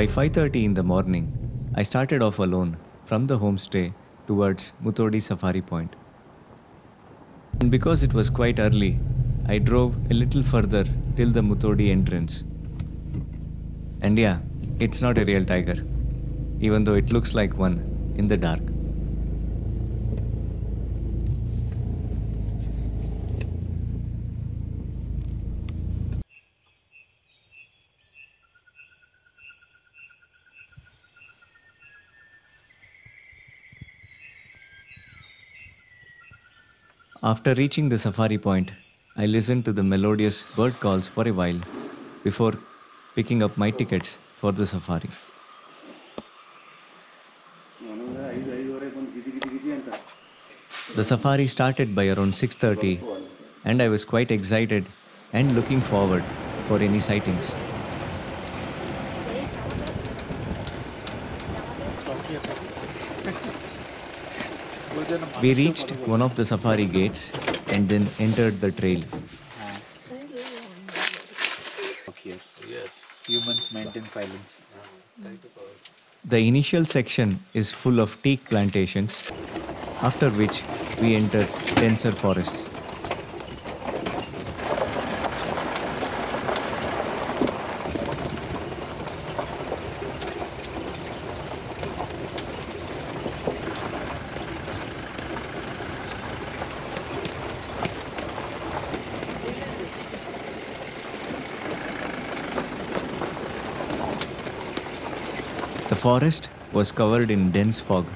By 5:30 in the morning, I started off alone from the homestay towards Muthodi Safari Point. And because it was quite early, I drove a little further till the Muthodi entrance. And yeah, it's not a real tiger, even though it looks like one in the dark. After reaching the safari point, I listened to the melodious bird calls for a while before picking up my tickets for the safari. The safari started by around 6:30 and I was quite excited and looking forward for any sightings. We reached one of the safari gates and then entered the trail. Yes. Humans maintain silence. The initial section is full of teak plantations, after which we entered denser forests. The forest was covered in dense fog,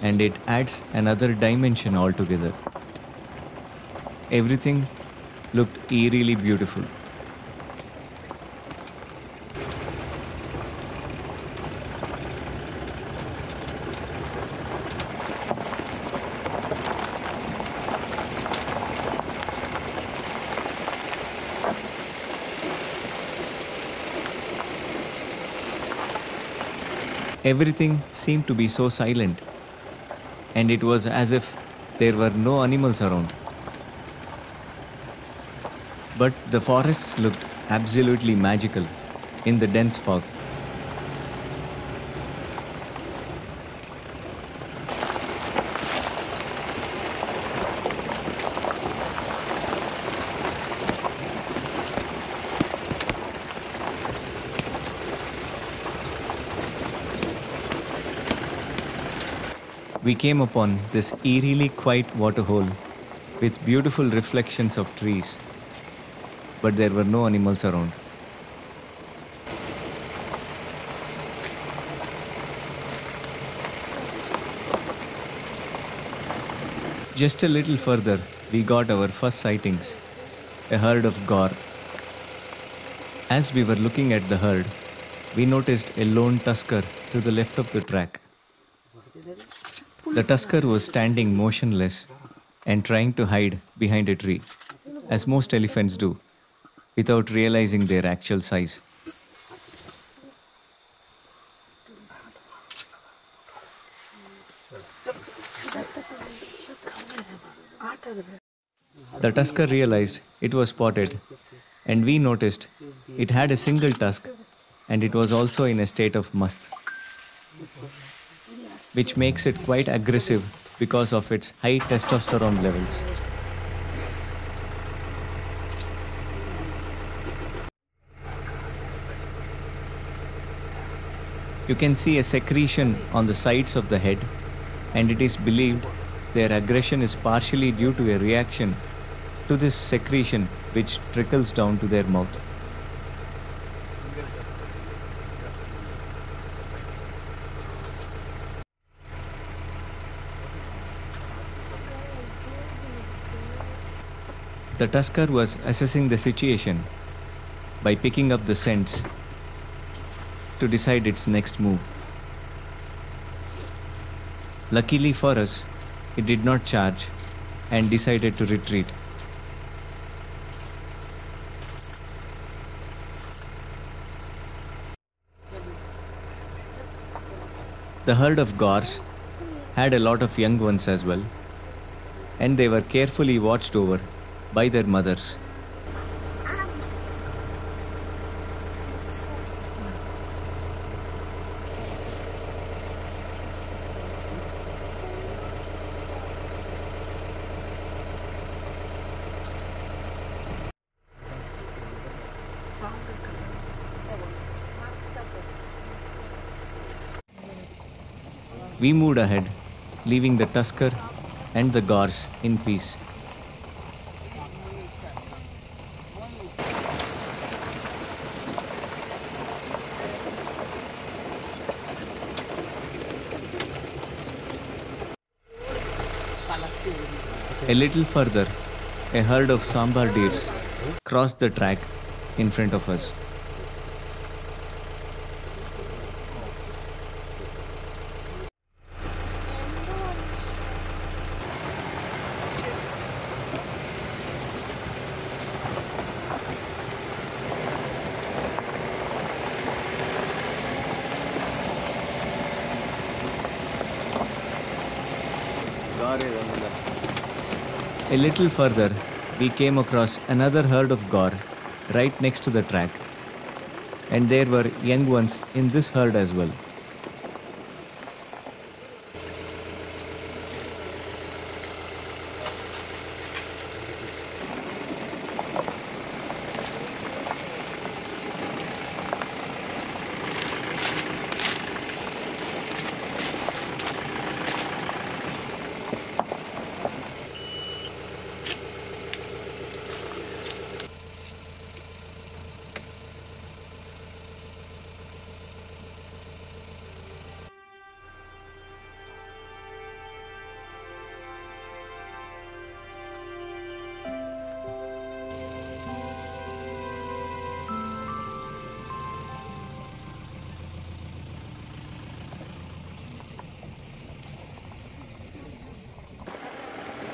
and it adds another dimension altogether. Everything looked eerily beautiful. Everything seemed to be so silent, and it was as if there were no animals around. But the forests looked absolutely magical in the dense fog. We came upon this eerily quiet waterhole with beautiful reflections of trees, but there were no animals around. Just a little further, we got our first sightings, a herd of gaur. As we were looking at the herd, we noticed a lone tusker to the left of the track. The tusker was standing motionless and trying to hide behind a tree, as most elephants do, without realizing their actual size. The tusker realized it was spotted, and we noticed it had a single tusk and it was also in a state of must, which makes it quite aggressive because of its high testosterone levels. You can see a secretion on the sides of the head, and it is believed their aggression is partially due to a reaction to this secretion which trickles down to their mouth. The tusker was assessing the situation by picking up the scents to decide its next move. Luckily for us, it did not charge and decided to retreat. The herd of gaurs had a lot of young ones as well, and they were carefully watched over by their mothers. We moved ahead, leaving the tusker and the gores in peace. A little further, a herd of sambar deers crossed the track in front of us. A little further, we came across another herd of gaur right next to the track, and there were young ones in this herd as well.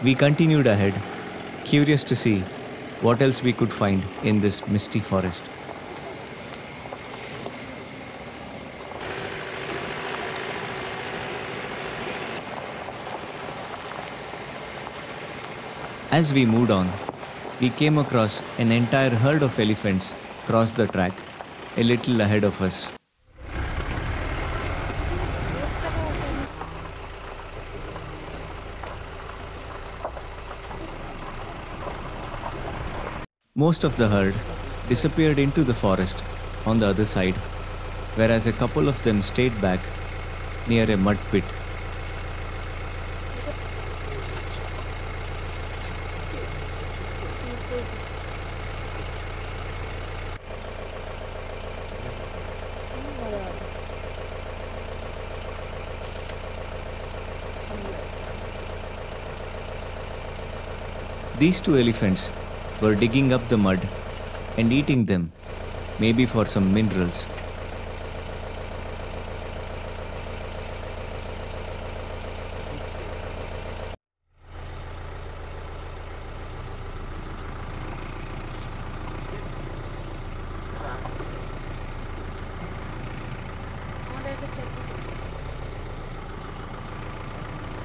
We continued ahead, curious to see what else we could find in this misty forest. As we moved on, we came across an entire herd of elephants cross the track a little ahead of us. Most of the herd disappeared into the forest on the other side, whereas a couple of them stayed back near a mud pit. These two elephants were digging up the mud and eating them, maybe for some minerals.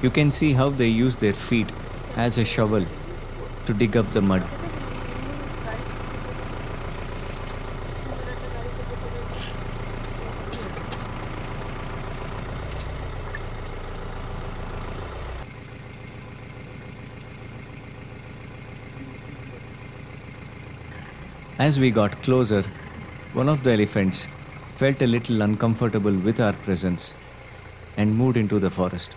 You can see how they use their feet as a shovel to dig up the mud. As we got closer, one of the elephants felt a little uncomfortable with our presence and moved into the forest.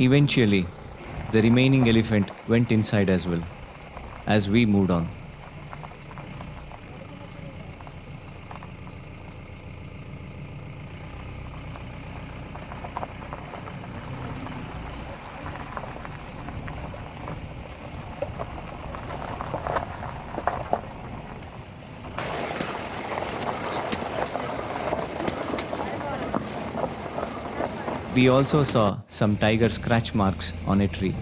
Eventually, the remaining elephant went inside as well, as we moved on. We also saw some tiger scratch marks on a tree.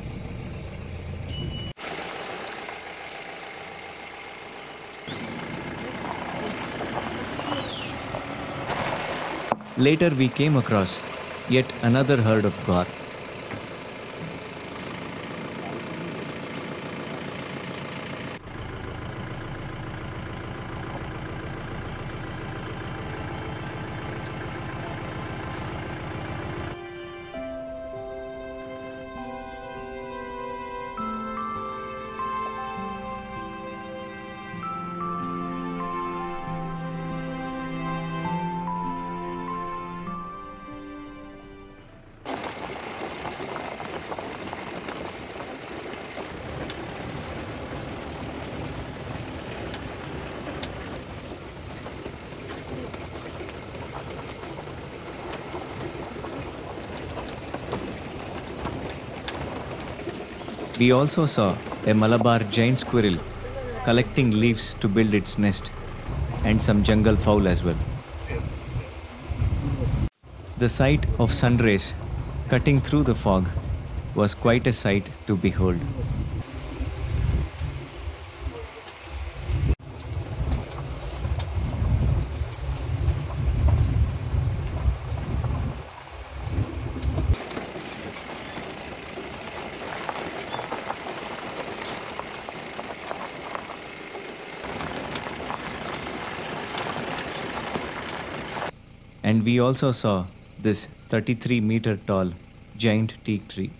Later, we came across yet another herd of gaur. We also saw a Malabar giant squirrel collecting leaves to build its nest, and some jungle fowl as well. The sight of sun rays cutting through the fog was quite a sight to behold. And we also saw this 33-meter tall giant teak tree.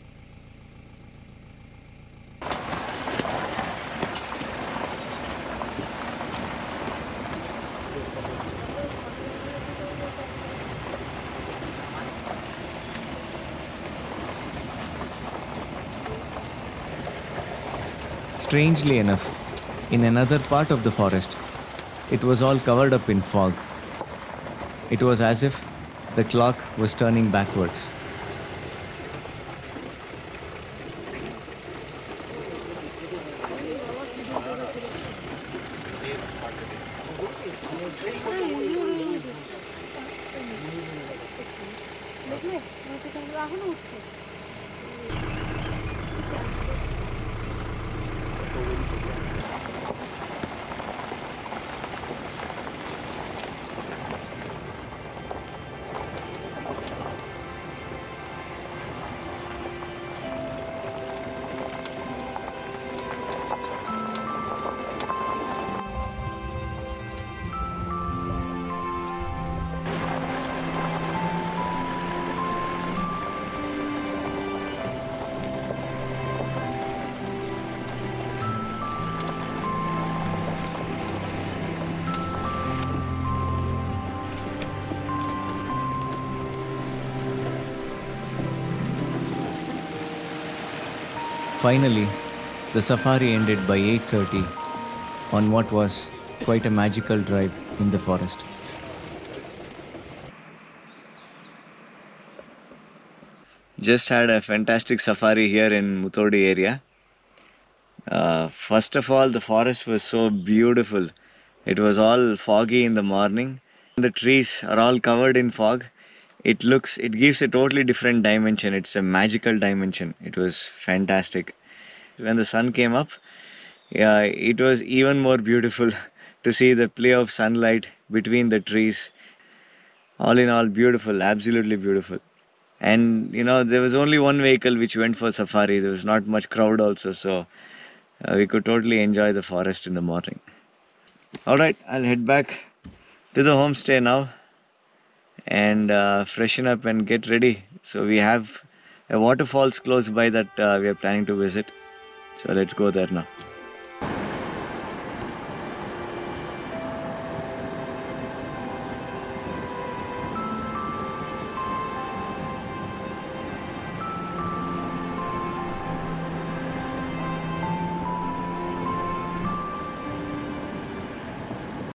Strangely enough, in another part of the forest, it was all covered up in fog. It was as if the clock was turning backwards. Finally, the safari ended by 8:30 on what was quite a magical drive in the forest. Just had a fantastic safari here in Muthodi area. First of all, the forest was so beautiful. It was all foggy in the morning. The trees are all covered in fog. It gives a totally different dimension. It's a magical dimension. It was fantastic. When the sun came up, yeah, it was even more beautiful to see the play of sunlight between the trees. All in all, beautiful, absolutely beautiful. And there was only one vehicle which went for safari. There was not much crowd also, so we could totally enjoy the forest in the morning. All right, I'll head back to the homestay now and freshen up and get ready. So we have a waterfalls close by that we are planning to visit. So let's go there now.